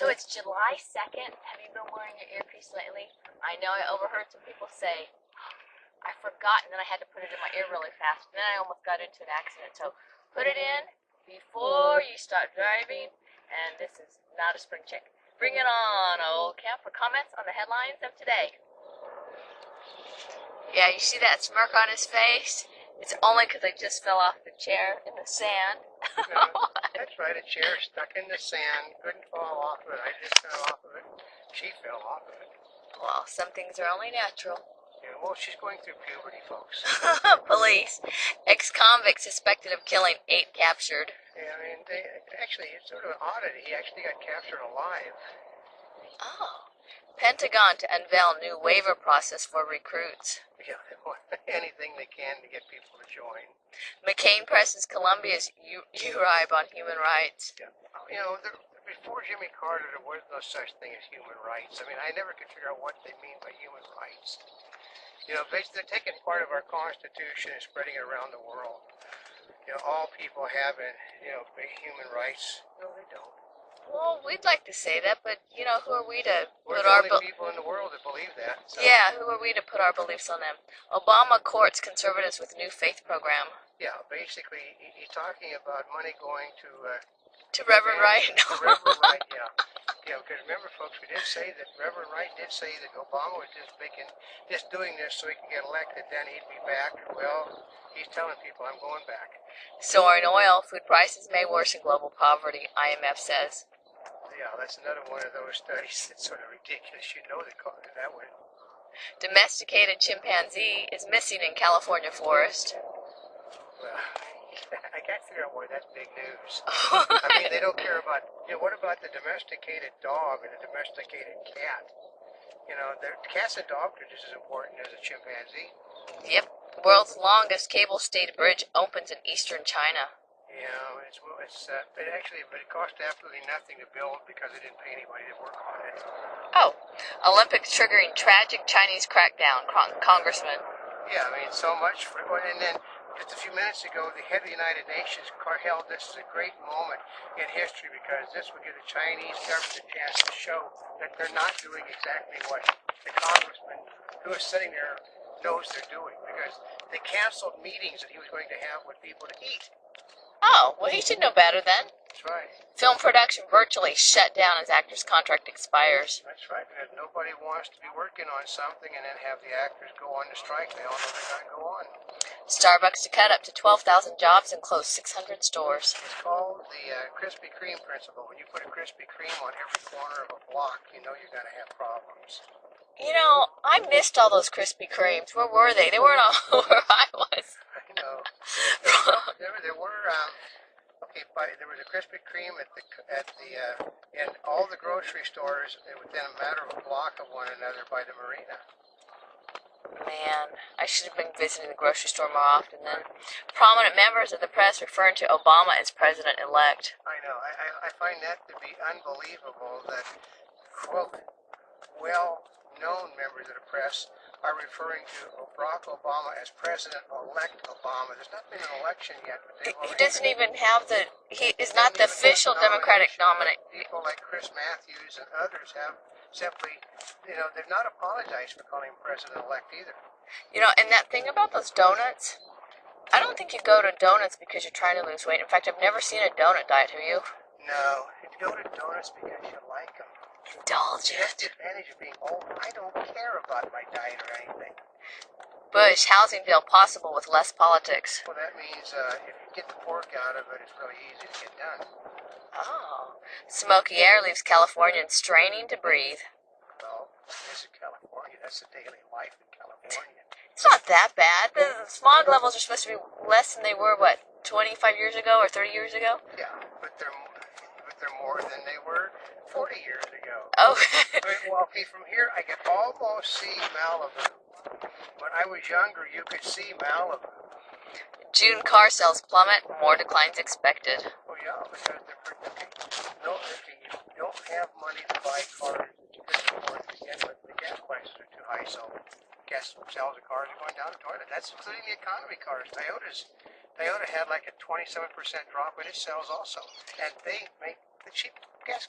So it's July 2nd. Have you been wearing your earpiece lately? I know I overheard some people say, I forgot, and then I had to put it in my ear really fast. And then I almost got into an accident. So put it in before you start driving. And this is not a spring chick. Bring it on, Oldecam, for comments on the headlines of today. Yeah, you see that smirk on his face? It's only because I just fell off the chair in the sand. No, that's right, a chair stuck in the sand, couldn't fall off of it. I just fell off of it. She fell off of it. Well, some things are only natural. Yeah, well, she's going through puberty, folks. Police. Ex-convict suspected of killing 8 captured. Yeah, I mean, it's sort of an oddity. He actually got captured alive. Oh. Pentagon to unveil new waiver process for recruits. Yeah, they want anything they can to get people to join. McCain presses Colombia's URIB on human rights. Yeah. You know, before Jimmy Carter, there was no such thing as human rights. I mean, I never could figure out what they mean by human rights. You know, basically, they're taking part of our Constitution and spreading it around the world. You know, all people have, big human rights. No, they don't. Well, we'd like to say that, but, you know, who are we to We're put the our... only people in the world that believe that. So. Yeah, who are we to put our beliefs on them? Obama courts conservatives with new faith program. Yeah, basically, he's talking about money going to Reverend Wright. To Reverend Wright, yeah. Yeah, because remember, folks, we did say that Reverend Wright did say that Obama was just doing this so he could get elected, then he'd be back. Well, he's telling people, I'm going back. Soaring oil, food prices may worsen global poverty, IMF says. Yeah, that's another one of those studies that's sort of ridiculous. You know they call it that way. Domesticated chimpanzee is missing in California forest. Well, I can't figure out why that's big news. I mean, they don't care about, what about the domesticated dog or the domesticated cat? You know, the cats and dogs are just as important as a chimpanzee. Yep. World's longest cable-stayed bridge opens in eastern China. Yeah, it cost absolutely nothing to build because they didn't pay anybody to work on it. Oh, Olympics triggering tragic Chinese crackdown, Congressman. Yeah, I mean, so much for, and then just a few minutes ago, the head of the United Nations held this as a great moment in history because this would give the Chinese government a chance to show that they're not doing exactly what the congressman who is sitting there knows they're doing, because they canceled meetings that he was going to have with people to eat. Oh, well, he should know better then. That's right. Film production virtually shut down as actor's contract expires. That's right, because nobody wants to be working on something and then have the actors go on the strike. They all know they're going to go on. Starbucks to cut up to 12,000 jobs and close 600 stores. It's called the Krispy Kreme principle. When you put a Krispy Kreme on every corner of a block, you know you're going to have problems. You know, I missed all those Krispy Kremes. Where were they? They weren't all where I was. I know. There were there was a Krispy Kreme in all the grocery stores within a matter of a block of one another by the marina. Man, I should have been visiting the grocery store more often then. Prominent members of the press referring to Obama as president-elect. I know. I find that to be unbelievable that, quote, well-known members of the press are referring to Barack Obama as President-elect Obama. There's not been an election yet. But he doesn't even have he is not the official Democratic nominee. People like Chris Matthews and others have simply, they've not apologized for calling him President-elect either. You know, and that thing about those donuts, I don't think you go to donuts because you're trying to lose weight. In fact, I've never seen a donut diet, have you? No, you go to donuts because you like them. Indulge That's it. the advantage of being old. I don't care about my diet or anything. Bush, housing bill possible with less politics. Well, that means if you get the pork out of it, it's really easy to get done. Oh. Smoky air leaves Californians straining to breathe. Well, this is California. That's the daily life in California. It's not that bad. The smog levels are supposed to be less than they were, 25 years ago or 30 years ago? Yeah, but they're more than they were 40 years ago. Oh. Well, from here, I can almost see Malibu. When I was younger, you could see Malibu. June car sales plummet, more declines expected. Oh, yeah, because if you don't have money to buy cars that you couldn't afford to begin with, the gas prices are too high, so gas sales of cars are going down the toilet. That's including the economy cars. Toyota had like a 27% drop in its sales also, and they make the cheap gas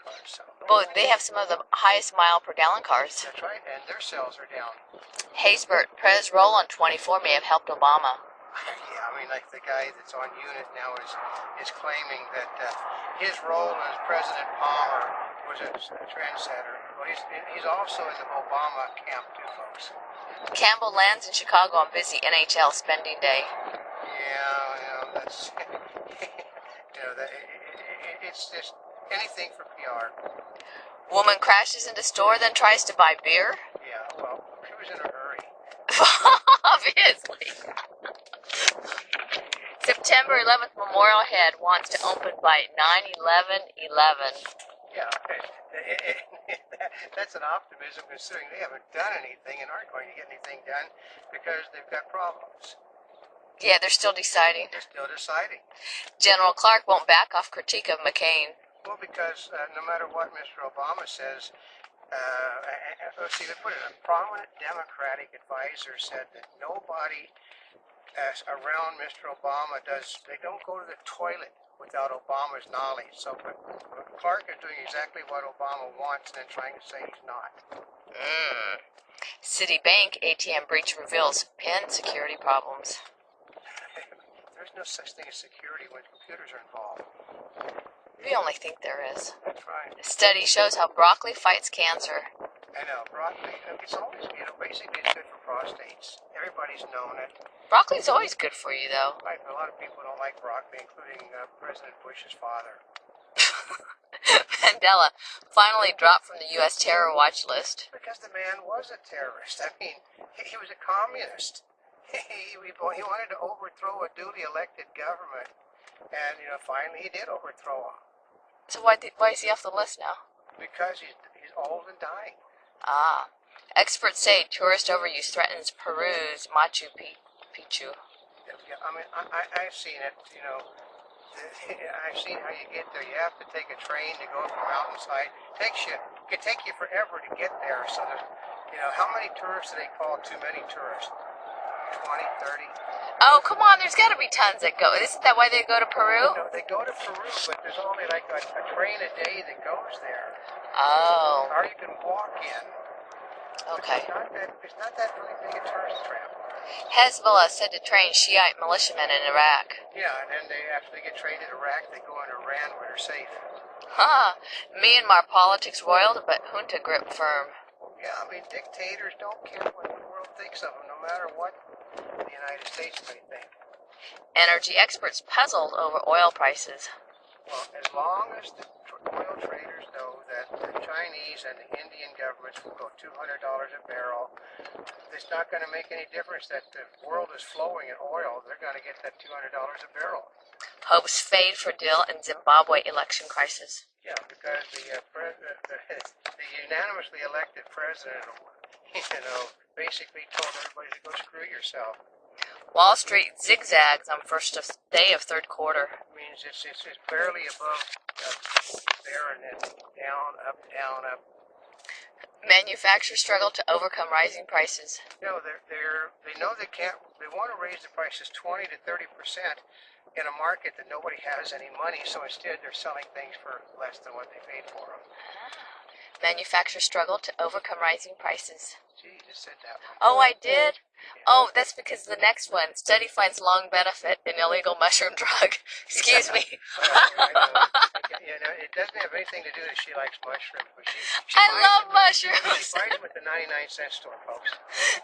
cars. So Well, they have some of the highest mile per gallon cars. that's right, and their sales are down. Haysbert, Prez roll on 24 may have helped Obama. Yeah, I mean, like the guy that's on unit now is claiming that his role as President Palmer was a trendsetter. Well, he's also in the Obama camp too, folks. Campbell lands in Chicago on busy NHL spending day. Yeah, that's it's just anything for PR. Woman crashes into store, then tries to buy beer. Yeah, well, she was in a hurry. Obviously. September 11th Memorial Head wants to open by 9/11/11. Yeah, that's an optimism considering they haven't done anything and aren't going to get anything done because they've got problems. Yeah, they're still deciding. They're still deciding. General Clark won't back off critique of McCain. Well, because no matter what Mr. Obama says, see, they put it, a prominent Democratic advisor said that nobody around Mr. Obama they don't go to the toilet without Obama's knowledge. So but Clark is doing exactly what Obama wants and then trying to say he's not. Citibank ATM breach reveals PIN security problems. There's no such thing as security when computers are involved. We only think there is. That's right. Study shows how broccoli fights cancer. I know, broccoli, it's always, basically it's good for prostates. Everybody's known it. Broccoli's always good for you, though. Right, but a lot of people don't like broccoli, including President Bush's father. Mandela finally dropped from the U.S. terror watch list. Because the man was a terrorist. I mean, he was a communist. He wanted to overthrow a duly elected government. And, finally he did overthrow him. So why is he off the list now? Because he's old and dying. Ah. Experts say tourist overuse threatens Peru's Machu Picchu. Yeah, I mean, I've seen it, I've seen how you get there. You have to take a train to go up the mountainside. It can take you forever to get there. So there's, how many tourists do they call too many tourists? 20, 30? Oh, come on, there's got to be tons that go. Isn't that why they go to Peru? No, they go to Peru, but there's only like a train a day that goes there. Oh. Or you can walk in. Okay. It's not that really big a tourist trap. Hezbollah said to train Shiite militiamen in Iraq. Yeah, and then after they get trained in Iraq, they go into Iran where they're safe. Huh. Myanmar politics roiled, but junta grip firm. Yeah, I mean, dictators don't care what the world thinks of them, no matter what the United States may think. Energy experts puzzled over oil prices. Well, as long as the oil traders know that the Chinese and the Indian governments will go $200 a barrel, it's not going to make any difference that the world is flowing in oil. They're going to get that $200 a barrel. Hopes fade for deal in Zimbabwe election crisis. Yeah, because the unanimously elected president, basically told everybody to go screw yourself. Wall Street zigzags on first day of third quarter. It means it's barely above there and then down, up, down, up. Manufacturers struggle to overcome rising prices. They know they can't. They want to raise the prices 20 to 30% in a market that nobody has any money. So instead, they're selling things for less than what they paid for them. Manufacturers struggle to overcome rising prices. Gee, you just said that one. Oh, I did? Oh, that's because the next one. Study finds long benefit in illegal mushroom drug. Excuse me. It doesn't have anything to do that she likes mushrooms. But I love She mushrooms. buys them at the 99-cent store, folks.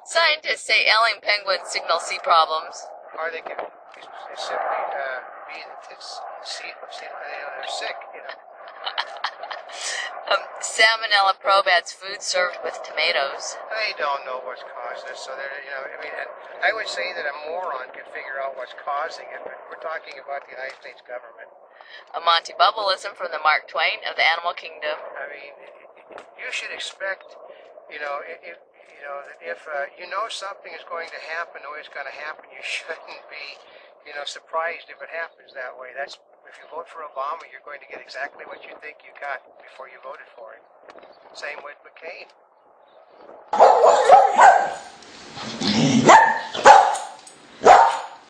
Scientists say ailing penguins signal sea problems. Or they can simply be that they're sick, Salmonella probe adds food served with tomatoes. They don't know what's causing it, so I would say that a moron can figure out what's causing it, but we're talking about the United States government. A Monty Bubbleism from the Mark Twain of the animal kingdom. I mean, you should expect, if something is going to happen, the way it's going to happen, you shouldn't be, surprised if it happens that way. If you vote for Obama, you're going to get exactly what you think you got before you voted for him. Same with McCain.